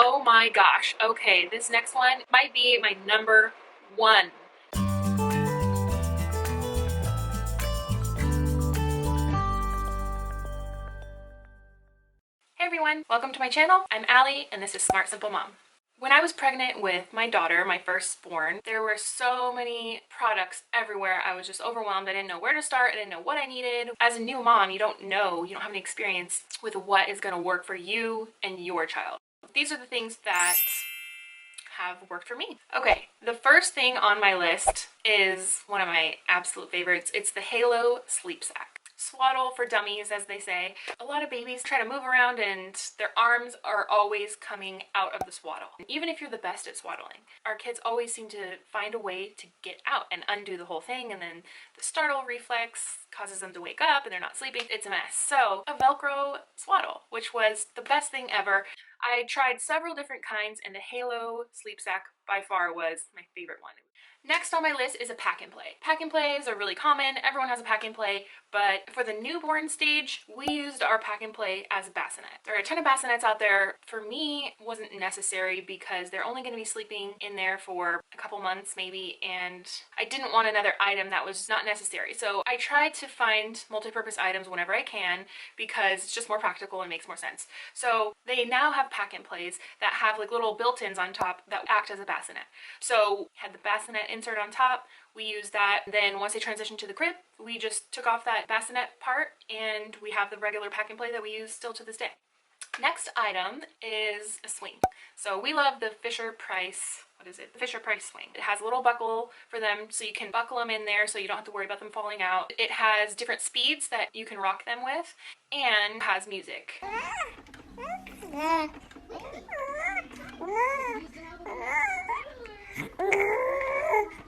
Oh my gosh. Okay, this next one might be my number one. Hey everyone, welcome to my channel. I'm Allie and this is Smart Simple Mom. When I was pregnant with my daughter, my firstborn, there were so many products everywhere. I was just overwhelmed. I didn't know where to start. I didn't know what I needed. As a new mom, you don't have any experience with what is going to work for you and your child. These are the things that have worked for me. Okay, the first thing on my list is one of my absolute favorites. It's the 𝗧𝗧𝗧𝗧 sleep sack. Swaddle for dummies, as they say. A lot of babies try to move around and their arms are always coming out of the swaddle. Even if you're the best at swaddling, our kids always seem to find a way to get out and undo the whole thing, and then the startle reflex causes them to wake up and they're not sleeping. It's a mess. So a Velcro swaddle, which was the best thing ever. I tried several different kinds and the 𝗧𝗧𝗧𝗧 sleep sack by far was my favorite one. Next on my list is a pack and play. Pack and plays are really common. Everyone has a pack and play, but for the newborn stage, we used our pack and play as a bassinet. There are a ton of bassinets out there. For me, it wasn't necessary because they're only going to be sleeping in there for a couple months maybe, and I didn't want another item that was not necessary. So I tried to find multi-purpose items whenever I can because it's just more practical and makes more sense. So they now have pack and plays that have like little built-ins on top that act as a bassinet. So had the bassinet insert on top, we used that. Then once they transitioned to the crib, we just took off that bassinet part and we have the regular pack and play that we use still to this day. Next item is a swing. So we love the Fisher-Price, the Fisher-Price swing. It has a little buckle for them so you can buckle them in there so you don't have to worry about them falling out. It has different speeds that you can rock them with and has music.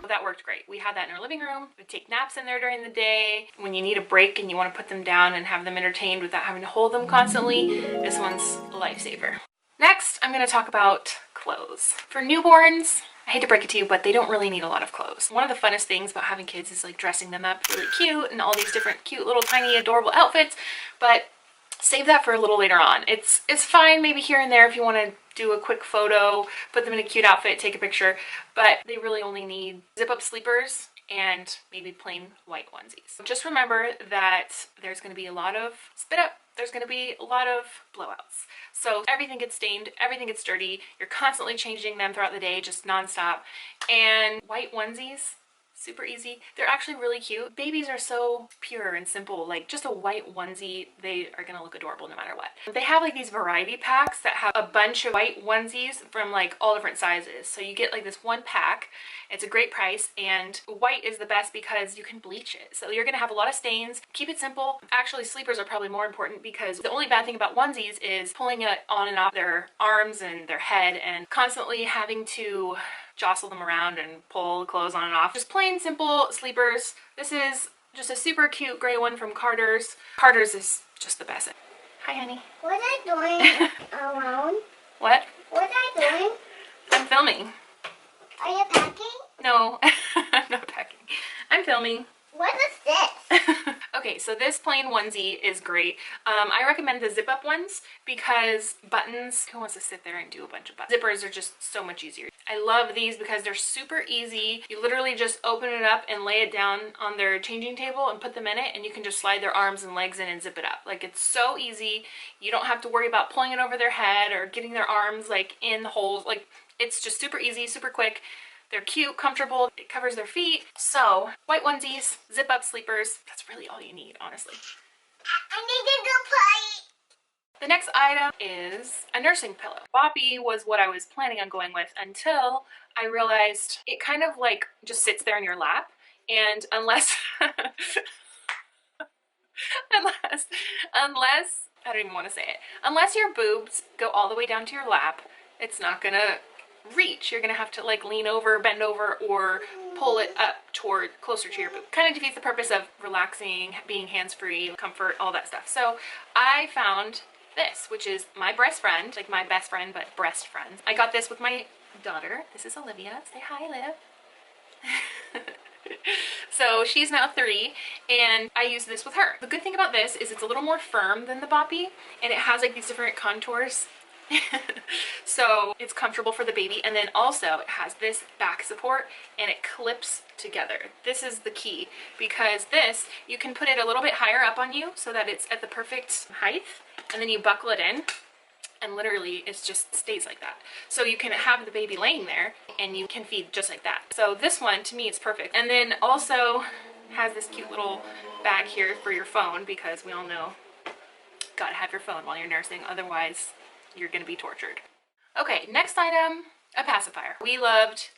That worked great. We had that in our living room. We take naps in there during the day. When you need a break and you want to put them down and have them entertained without having to hold them constantly, this one's a lifesaver. Next, I'm going to talk about clothes. For newborns, I hate to break it to you, but they don't really need a lot of clothes. One of the funnest things about having kids is like dressing them up really cute and all these different cute little tiny adorable outfits, but save that for a little later on. It's fine maybe here and there if you want to do a quick photo, put them in a cute outfit, take a picture, but they really only need zip-up sleepers and maybe plain white onesies. Just remember that there's going to be a lot of spit up, there's going to be a lot of blowouts. So everything gets stained, everything gets dirty, you're constantly changing them throughout the day, just nonstop. And white onesies, super easy. They're actually really cute. Babies are so pure and simple. Like just a white onesie, they are gonna look adorable no matter what. They have like these variety packs that have a bunch of white onesies from like all different sizes. So you get like this one pack. It's a great price, and white is the best because you can bleach it. So you're gonna have a lot of stains. Keep it simple. Actually, sleepers are probably more important because the only bad thing about onesies is pulling it on and off their arms and their head and constantly having to jostle them around and pull clothes on and off. Just plain simple sleepers. This is just a super cute gray one from Carter's. Carter's is just the best. Hi, honey. What are you doing around? What? What are you doing? I'm filming. Are you packing? No, I'm not packing. I'm filming. What is this? Okay, so this plain onesie is great. I recommend the zip-up ones because buttons, who wants to sit there and do a bunch of buttons? Zippers are just so much easier. I love these because they're super easy. You literally just open it up and lay it down on their changing table and put them in it, and you can just slide their arms and legs in and zip it up. Like, it's so easy. You don't have to worry about pulling it over their head or getting their arms like in the holes. Like, it's just super easy, super quick. They're cute, comfortable, it covers their feet. So, white onesies, zip-up sleepers, that's really all you need, honestly. I need to go play. The next item is a nursing pillow. 𝗣𝗥𝗢𝗗𝗗𝗚 was what I was planning on going with until I realized it kind of like just sits there in your lap, and unless unless I don't even want to say it, unless your boobs go all the way down to your lap, it's not gonna reach. You're gonna have to like lean over, bend over, or pull it up toward closer to your boob. Kind of defeats the purpose of relaxing, being hands-free, comfort, all that stuff. So I found this, which is my breast friend, like my best friend, but breast friend. I got this with my daughter. This is Olivia. Say hi, Liv. So she's now 3, and I use this with her. The good thing about this is it's a little more firm than the 𝗣𝗥𝗢𝗗𝗗𝗚, and it has like these different contours So it's comfortable for the baby, and then also it has this back support and it clips together. This is the key, because this, you can put it a little bit higher up on you so that it's at the perfect height, and then you buckle it in and literally it just stays like that. So you can have the baby laying there and you can feed just like that. So this one, to me, it's perfect. And then also has this cute little bag here for your phone, because we all know, gotta have your phone while you're nursing, otherwise you're gonna be tortured. Okay, next item, a pacifier. We loved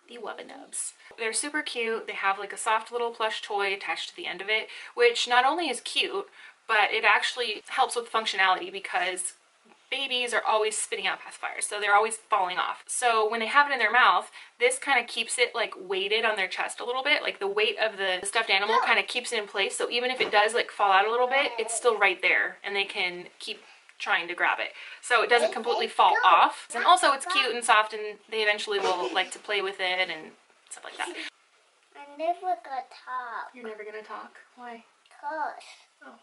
the 𝗣𝗥𝗢𝗗𝗧𝗦. They're super cute. They have like a soft little plush toy attached to the end of it, which not only is cute, but it actually helps with functionality, because babies are always spitting out pacifiers, so they're always falling off. So when they have it in their mouth, this kind of keeps it like weighted on their chest a little bit, like the weight of the stuffed animal kind of keeps it in place. So even if it does like fall out a little bit, it's still right there and they can keep trying to grab it, so it doesn't completely fall off. And also it's cute and soft, and they eventually will like to play with it and stuff like that. I'm never gonna talk. You're never gonna talk? Why? Cause. Oh.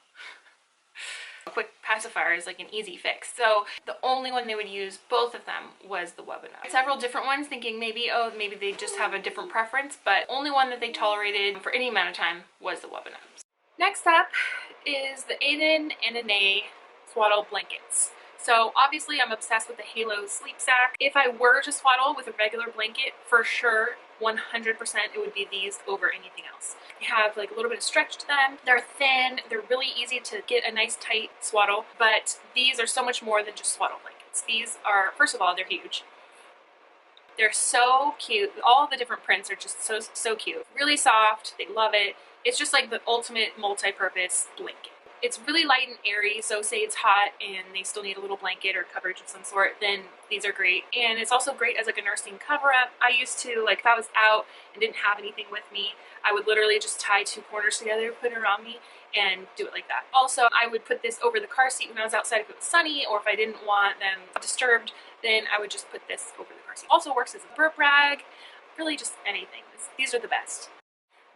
A quick pacifier is like an easy fix. So the only one they would use, both of them, was the 𝗣𝗦𝗢𝗗𝗏. Several different ones, thinking maybe, oh, maybe they just have a different preference, but only one that they tolerated for any amount of time was the 𝗣𝗦𝗢𝗏. Next up is the 𝗖𝗢𝗡𝗡𝗗𝗏 swaddle blankets. So obviously I'm obsessed with the Halo sleep sack. If I were to swaddle with a regular blanket, for sure, 100% it would be these over anything else. They have like a little bit of stretch to them. They're thin. They're really easy to get a nice tight swaddle, but these are so much more than just swaddle blankets. These are, first of all, they're huge. They're so cute. All the different prints are just so cute. Really soft. They love it. It's just like the ultimate multi-purpose blanket. It's really light and airy, so say it's hot and they still need a little blanket or coverage of some sort, then these are great. And it's also great as like a nursing cover-up. I used to, like, if I was out and didn't have anything with me, I would literally just tie two corners together, put it around me, and do it like that. Also, I would put this over the car seat when I was outside if it was sunny, or if I didn't want them disturbed, then I would just put this over the car seat. Also works as a burp rag, really just anything. These are the best.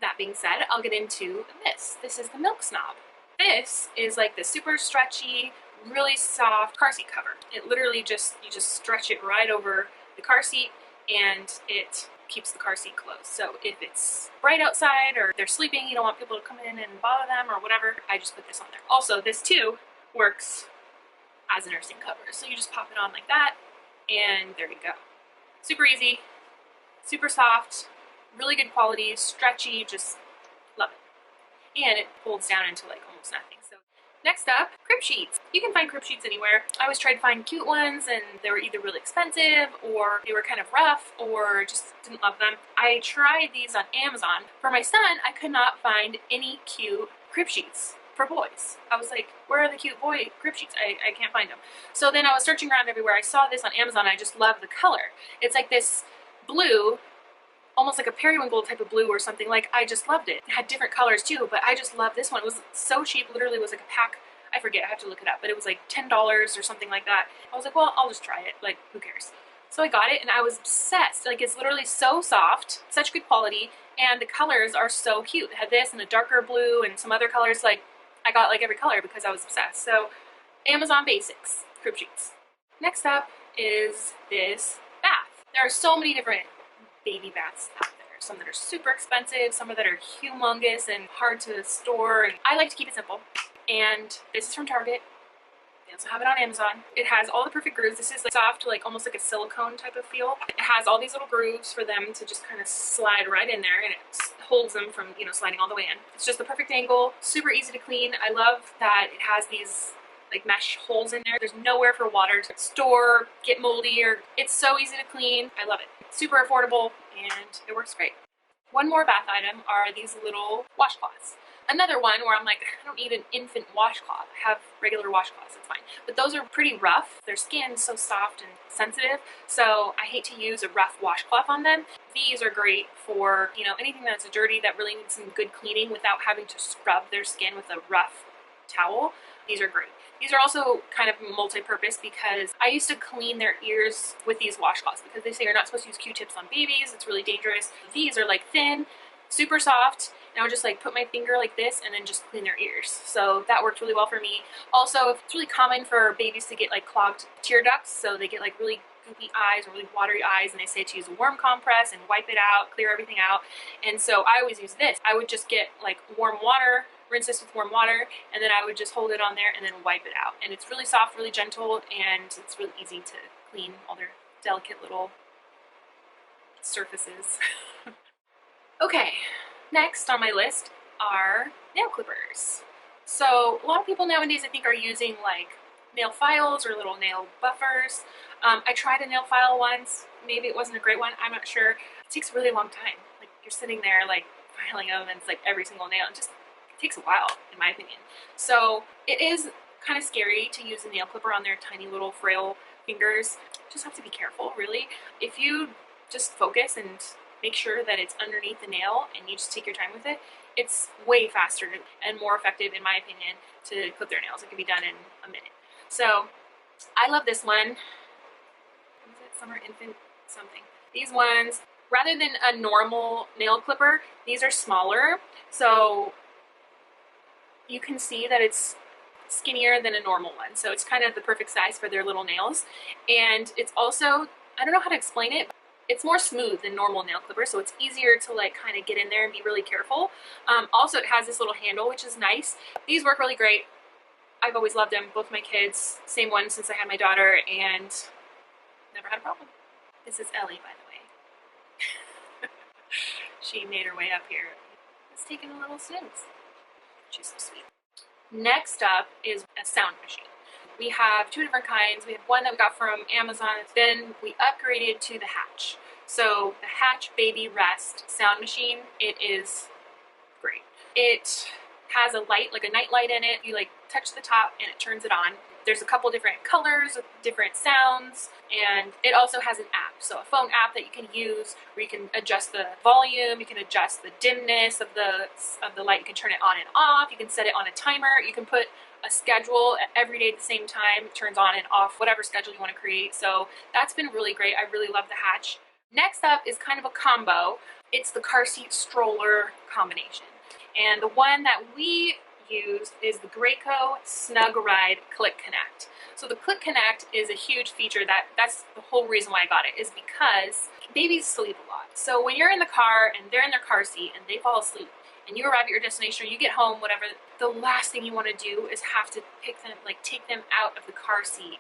That being said, I'll get into this. This is the 𝗪𝗡𝗡𝗏. This is like the super stretchy, really soft car seat cover. It literally just, you just stretch it right over the car seat and it keeps the car seat closed. So if it's bright outside or they're sleeping, you don't want people to come in and bother them or whatever, I just put this on there. Also, this too works as a nursing cover. So you just pop it on like that and there you go. Super easy, super soft, really good quality, stretchy, just love it. And it folds down into like almost nothing. So next up, crib sheets. You can find crib sheets anywhere. I always tried to find cute ones and they were either really expensive or they were kind of rough or just didn't love them. I tried these on Amazon. For my son, I could not find any cute crib sheets for boys. I was like, where are the cute boy crib sheets? I can't find them. So then I was searching around everywhere. I saw this on Amazon. I just love the color. It's like this blue, almost like a periwinkle type of blue or something. Like, I just loved it. It had different colors too, but I just love this one. It was so cheap. Literally was like a pack. I forget, I have to look it up, but it was like $10 or something like that. I was like, well, I'll just try it. Like, who cares? So I got it and I was obsessed. Like, it's literally so soft, such good quality, and the colors are so cute. It had this and a darker blue and some other colors. Like, I got like every color because I was obsessed. So Amazon Basics crib sheets. Next up is this bath. There are so many different baby baths out there. Some that are super expensive, some that are humongous and hard to store. And I like to keep it simple. And this is from Target. They also have it on Amazon. It has all the perfect grooves. This is like soft, like almost like a silicone type of feel. It has all these little grooves for them to just kind of slide right in there, and it holds them from, you know, sliding all the way in. It's just the perfect angle, super easy to clean. I love that it has these like mesh holes in there. There's nowhere for water to store, get moldy, or it's so easy to clean. I love it. Super affordable and it works great. One more bath item are these little washcloths. Another one where I'm like, I don't need an infant washcloth. I have regular washcloths, it's fine. But those are pretty rough. Their skin is so soft and sensitive, so I hate to use a rough washcloth on them. These are great for, you know, anything that's dirty that really needs some good cleaning without having to scrub their skin with a rough towel. These are great. These are also kind of multi-purpose because I used to clean their ears with these washcloths because they say you're not supposed to use Q-tips on babies. It's really dangerous. These are like thin, super soft, and I would just like put my finger like this and then just clean their ears. So that worked really well for me. Also, it's really common for babies to get like clogged tear ducts, so they get like really goopy eyes or really watery eyes, and they say to use a warm compress and wipe it out, clear everything out. And so I always use this. I would just get like warm water, rinse this with warm water, and then I would just hold it on there and then wipe it out. And it's really soft, really gentle, and it's really easy to clean all their delicate little surfaces. Okay, next on my list are nail clippers. So a lot of people nowadays, I think, are using like nail files or little nail buffers. I tried a nail file once. Maybe it wasn't a great one. I'm not sure. It takes a really long time. Like you're sitting there like filing them, and it's like every single nail. It just takes a while, in my opinion. So it is kind of scary to use a nail clipper on their tiny little frail fingers. Just have to be careful, really. If you just focus and make sure that it's underneath the nail and you just take your time with it, it's way faster and more effective, in my opinion, to clip their nails. It can be done in a minute. So I love this one. What is it? Summer Infant something. These ones, rather than a normal nail clipper, these are smaller. So you can see that it's skinnier than a normal one. So it's kind of the perfect size for their little nails. And it's also, I don't know how to explain it, it's more smooth than normal nail clippers, so it's easier to like kind of get in there and be really careful. Also, it has this little handle, which is nice. These work really great. I've always loved them, both my kids, same one since I had my daughter, and never had a problem. This is Ellie, by the way. She made her way up here. It's taking a little snooze. She's so sweet. Next up is a sound machine. We have two different kinds. We have one that we got from Amazon. Then we upgraded to the Hatch. So the Hatch Baby Rest sound machine, it is great. It has a light, like a night light in it. You like touch the top and it turns it on. There's a couple different colors with different sounds, and it also has an app. So a phone app that you can use where you can adjust the volume, you can adjust the dimness of the light, you can turn it on and off, you can set it on a timer, you can put a schedule every day at the same time, it turns on and off, whatever schedule you want to create. So that's been really great. I really love the Hatch. Next up is kind of a combo. It's the car seat stroller combination. And the one that we used is the Graco Snug Ride Click Connect. So the Click Connect is a huge feature that's the whole reason why I got it, is because babies sleep a lot. So when you're in the car and they're in their car seat and they fall asleep, and you arrive at your destination, or you get home, whatever, the last thing you want to do is have to pick them, like take them out of the car seat,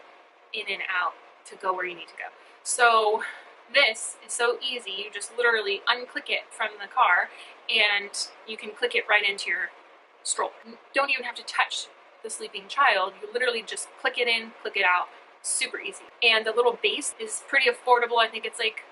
in and out, to go where you need to go. So this is so easy. You just literally unclick it from the car, and you can click it right into your stroller. You don't even have to touch the sleeping child. You literally just click it in, click it out. Super easy. And the little base is pretty affordable. I think it's like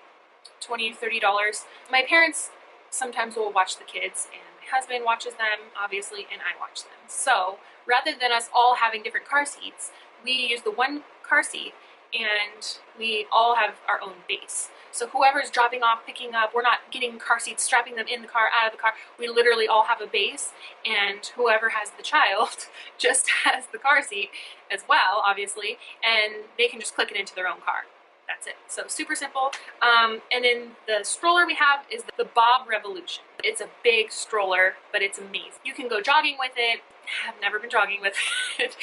$20 to $30. My parents sometimes will watch the kids, and my husband watches them, obviously, and I watch them. So rather than us all having different car seats, we use the one car seat, and we all have our own base. So whoever's dropping off, picking up, we're not getting car seats, strapping them in the car, out of the car. We literally all have a base, and whoever has the child just has the car seat as well, obviously, and they can just click it into their own car. That's it. So super simple. And then the stroller we have is the Bob Revolution. It's a big stroller, but it's amazing. You can go jogging with it. I've never been jogging with it.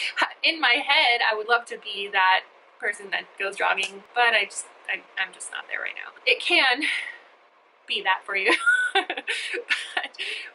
In my head, I would love to be that person that goes jogging, but I'm just not there right now. It can be that for you.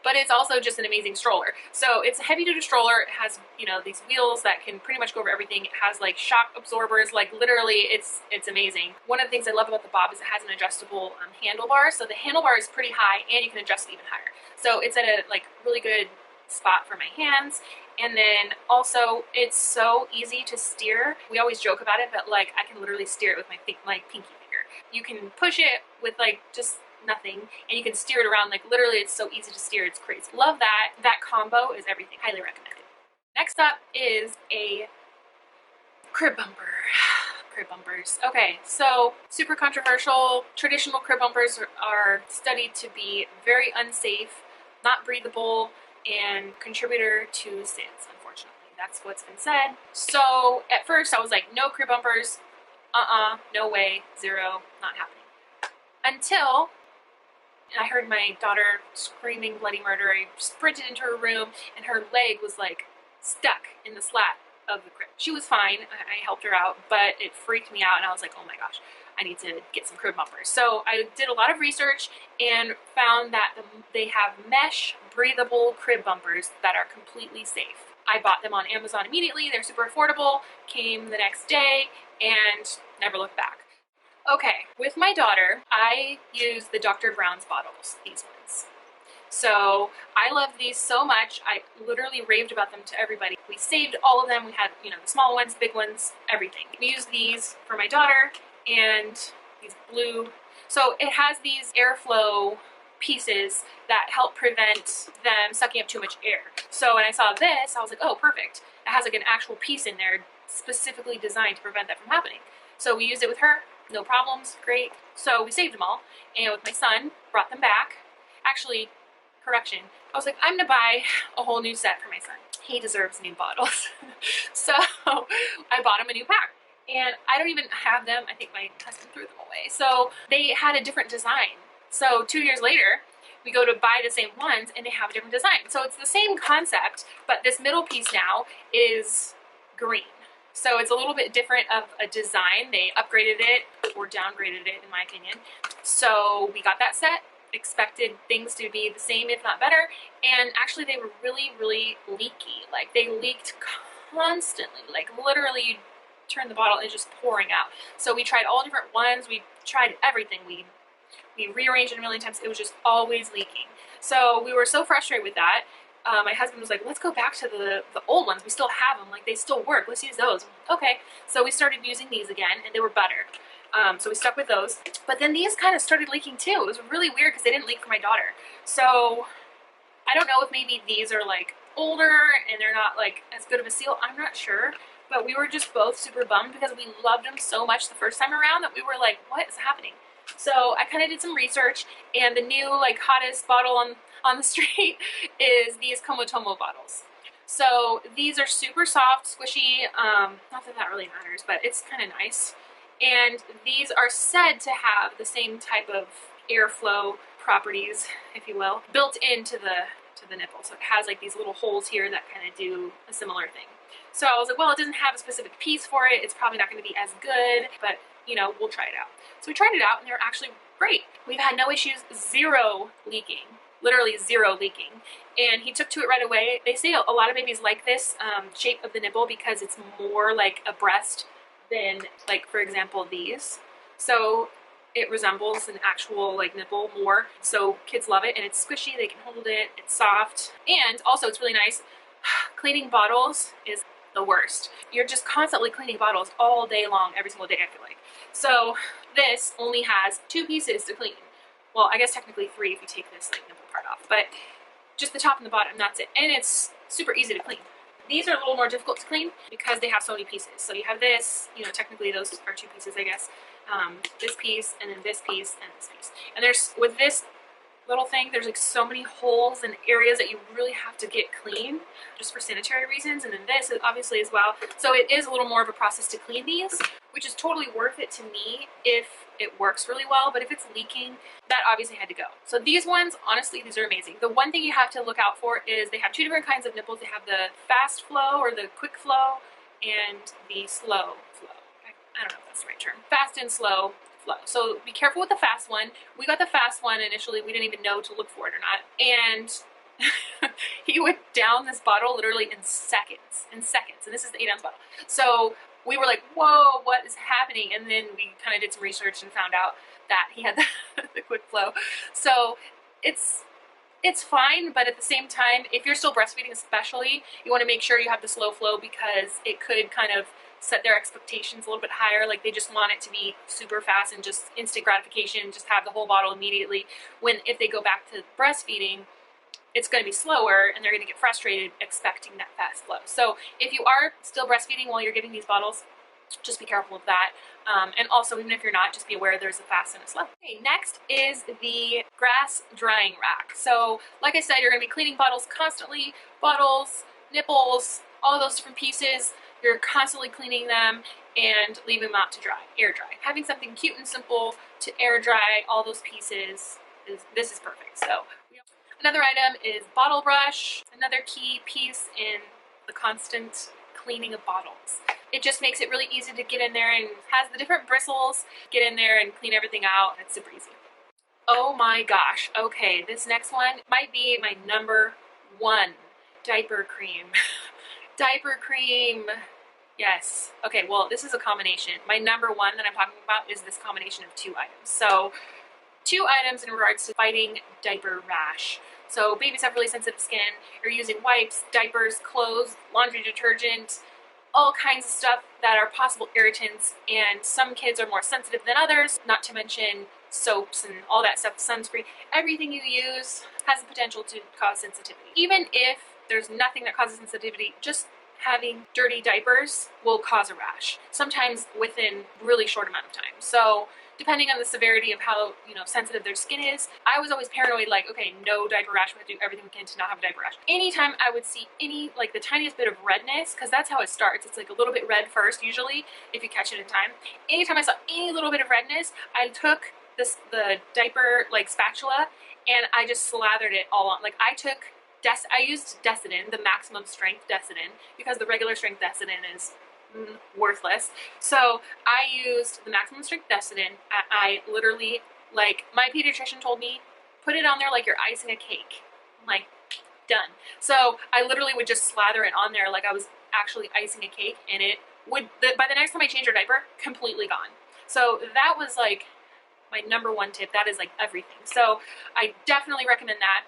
but it's also just an amazing stroller. So it's a heavy duty stroller. It has, you know, these wheels that can pretty much go over everything. It has like shock absorbers, like literally it's amazing. One of the things I love about the Bob is it has an adjustable handlebar. So the handlebar is pretty high and you can adjust it even higher. So it's at a like really good spot for my hands. And then also it's so easy to steer. We always joke about it, but like I can literally steer it with my pinky finger. You can push it with like just nothing, and you can steer it around. Like literally it's so easy to steer, it's crazy. Love that. That combo is everything. Highly recommended. Next up is a crib bumper. Crib bumpers. Okay, so super controversial. Traditional crib bumpers are studied to be very unsafe, not breathable, and contributor to SIDS, unfortunately. That's what's been said. So at first I was like, no crib bumpers, no way, zero, not happening. Until And I heard my daughter screaming bloody murder. I sprinted into her room and her leg was like stuck in the slat of the crib. She was fine. I helped her out, but it freaked me out and I was like, oh my gosh, I need to get some crib bumpers. So I did a lot of research and found that they have mesh breathable crib bumpers that are completely safe. I bought them on Amazon immediately. They're super affordable, came the next day, and never looked back. Okay, with my daughter, I use the Dr. Brown's bottles, these ones. So I love these so much. I literally raved about them to everybody. We saved all of them. We had, you know, the small ones, big ones, everything. We use these for my daughter and these blue. So it has these airflow pieces that help prevent them sucking up too much air. So when I saw this, I was like, oh, perfect. It has like an actual piece in there specifically designed to prevent that from happening. So we used it with her, no problems, great. So we saved them all. And with my son, brought them back. Actually, correction, I was like, I'm gonna buy a whole new set for my son. He deserves new bottles. So I bought him a new pack. And I don't even have them. I think my husband threw them away. So they had a different design. So 2 years later, we go to buy the same ones and they have a different design. So it's the same concept, but this middle piece now is green. So it's a little bit different of a design. They upgraded it or downgraded it, in my opinion. So we got that set, expected things to be the same, if not better. And actually they were really, really leaky. Like they leaked constantly, like literally you'd turn the bottle and it's just pouring out. So we tried all different ones. We tried everything. We rearranged it a million times. It was just always leaking. So we were so frustrated with that. My husband was like, let's go back to the old ones. We still have them. Like, they still work. Let's use those. Okay. So we started using these again, and they were better. So we stuck with those. But then these kind of started leaking too. It was really weird because they didn't leak for my daughter. So I don't know if maybe these are like older and they're not like as good of a seal. I'm not sure. But we were just both super bummed because we loved them so much the first time around that we were like, what is happening? So I kind of did some research, and the new like hottest bottle on the street is these comotomo bottles. So these are super soft, squishy, not that that really matters, but it's kind of nice. And these are said to have the same type of airflow properties, if you will, built into the nipple. So it has like these little holes here that kind of do a similar thing. So I was like, well, it doesn't have a specific piece for it. It's probably not going to be as good, but you know, we'll try it out. So we tried it out and they were actually great. We've had no issues, zero leaking, literally zero leaking. And he took to it right away. They say a lot of babies like this shape of the nipple because it's more like a breast than like, for example, these. So it resembles an actual like nipple more. So kids love it and it's squishy, they can hold it, it's soft. And also it's really nice. Cleaning bottles is the worst. You're just constantly cleaning bottles all day long, every single day, I feel like. So this only has 2 pieces to clean. Well, I guess technically 3 if you take this like nipple part off, but just the top and the bottom, that's it. And it's super easy to clean. These are a little more difficult to clean because they have so many pieces. So you have this, you know, technically those are 2 pieces, I guess. This piece, and then this piece, and this piece. And there's, with this little thing, there's like so many holes and areas that you really have to get clean just for sanitary reasons, and then this obviously as well. So it is a little more of a process to clean these, which is totally worth it to me if it works really well, but if it's leaking, that obviously had to go. So these ones, honestly, these are amazing. The one thing you have to look out for is they have 2 different kinds of nipples. They have the fast flow or the quick flow and the slow flow. I don't know if that's the right term. Fast and slow flow. So be careful with the fast one. We got the fast one initially. We didn't even know to look for it or not. And he would down this bottle literally in seconds. And this is the 8-ounce bottle. So we were like, whoa, what is happening? And then we kind of did some research and found out that he had the quick flow. So it's fine, but at the same time, if you're still breastfeeding especially, you want to make sure you have the slow flow because it could kind of set their expectations a little bit higher. Like they just want it to be super fast and just instant gratification, just have the whole bottle immediately. When if they go back to breastfeeding, it's going to be slower and they're going to get frustrated expecting that fast flow. So if you are still breastfeeding while you're giving these bottles, just be careful of that. And also, even if you're not, just be aware there's a fast and a slow. Okay, next is the grass drying rack. So like I said, you're going to be cleaning bottles constantly, bottles, nipples, all those different pieces. You're constantly cleaning them and leaving them out to dry, air dry. Having something cute and simple to air dry all those pieces this is perfect. So another item is bottle brush, another key piece in the constant cleaning of bottles. It just makes it really easy to get in there and has the different bristles, get in there and clean everything out. It's super easy. Oh my gosh. Okay, this next one might be my number one, diaper cream. Diaper cream. Yes. Okay, well, this is a combination. My number one that I'm talking about is this combination of two items. So, two items in regards to fighting diaper rash. So, babies have really sensitive skin. You're using wipes, diapers, clothes, laundry detergent, all kinds of stuff that are possible irritants, and some kids are more sensitive than others, not to mention soaps and all that stuff, sunscreen. Everything you use has the potential to cause sensitivity. Even if there's nothing that causes sensitivity, just having dirty diapers will cause a rash, sometimes within really short amount of time. So depending on the severity of how, sensitive their skin is, I was always paranoid, like, okay, no diaper rash, we have to do everything we can to not have a diaper rash. Anytime I would see any, like the tiniest bit of redness, because that's how it starts, it's like a little bit red first, usually, if you catch it in time. Anytime I saw any little bit of redness, I took the diaper, like, spatula, and I just slathered it all on. Like, I used Desitin, the maximum strength Desitin, because the regular strength Desitin is worthless. So I used the maximum strength Desitin. I literally, like, my pediatrician told me, put it on there like you're icing a cake. I'm like, done. So I literally would just slather it on there like I was actually icing a cake, and it would, by the next time I changed your diaper, completely gone. So that was like my number one tip. That is like everything. So I definitely recommend that.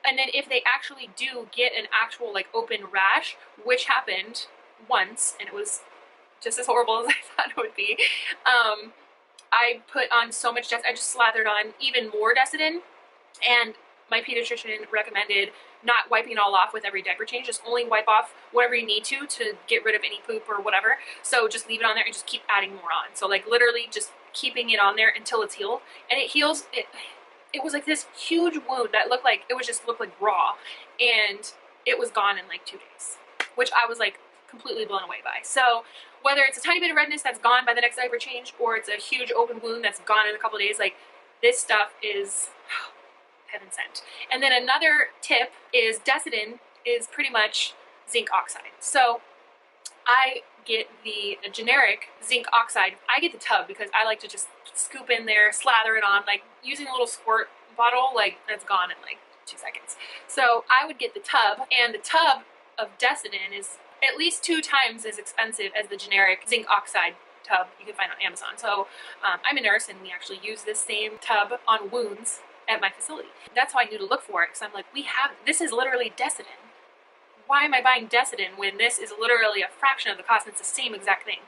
And then if they actually do get an actual, like, open rash, which happened once, and it was just as horrible as I thought it would be, I put on so much I just slathered on even more Desitin, and my pediatrician recommended not wiping it all off with every diaper change, just only wipe off whatever you need to get rid of any poop or whatever. So just leave it on there and just keep adding more on. So, like, literally just keeping it on there until it's healed, and it heals. It was like this huge wound that looked like raw, and it was gone in like 2 days, which I was like completely blown away by. So whether it's a tiny bit of redness that's gone by the next diaper change, or it's a huge open wound that's gone in a couple of days, like, this stuff is heaven sent. And then another tip is Desitin is pretty much zinc oxide. So I get the generic zinc oxide. I get the tub because I like to just scoop in there, slather it on, like using a little squirt bottle, like, that's gone in like 2 seconds. So I would get the tub, and the tub of Desitin is at least 2 times as expensive as the generic zinc oxide tub you can find on Amazon. So I'm a nurse, and we actually use this same tub on wounds at my facility. That's how I knew to look for it, because I'm like, this is literally Desitin. Why am I buying Desitin when this is literally a fraction of the cost and it's the same exact thing?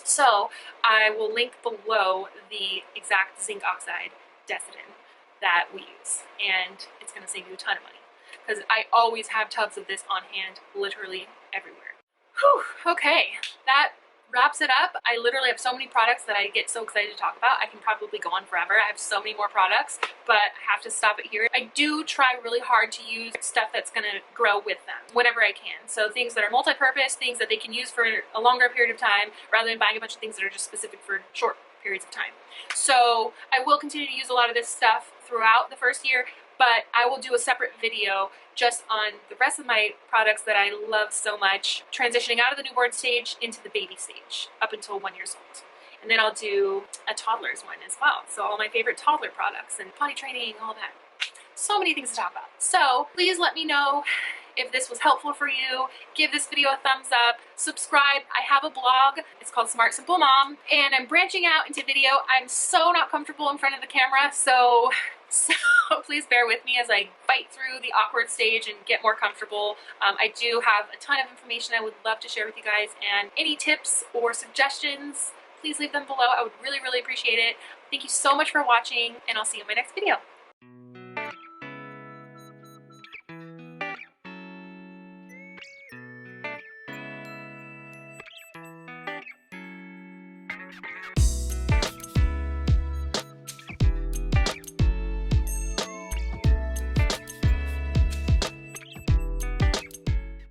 So I will link below the exact zinc oxide Desitin that we use, and it's going to save you a ton of money, because I always have tubs of this on hand, literally everywhere. Whew, okay, that wraps it up. I literally have so many products that I get so excited to talk about. I can probably go on forever. I have so many more products, but I have to stop it here. I do try really hard to use stuff that's going to grow with them whenever I can. So things that are multi-purpose, things that they can use for a longer period of time, rather than buying a bunch of things that are just specific for short periods of time. So I will continue to use a lot of this stuff throughout the first year, but I will do a separate video just on the rest of my products that I love so much, transitioning out of the newborn stage into the baby stage up until 1 year old. And then I'll do a toddler's one as well. So all my favorite toddler products and potty training, all that. So many things to talk about. So please let me know if this was helpful for you. Give this video a thumbs up, subscribe. I have a blog, it's called Smart Simple Mom, and I'm branching out into video. I'm so not comfortable in front of the camera, so please bear with me as I fight through the awkward stage and get more comfortable. I do have a ton of information I would love to share with you guys, and any tips or suggestions, please leave them below. I would really, really appreciate it. Thank you so much for watching, and I'll see you in my next video.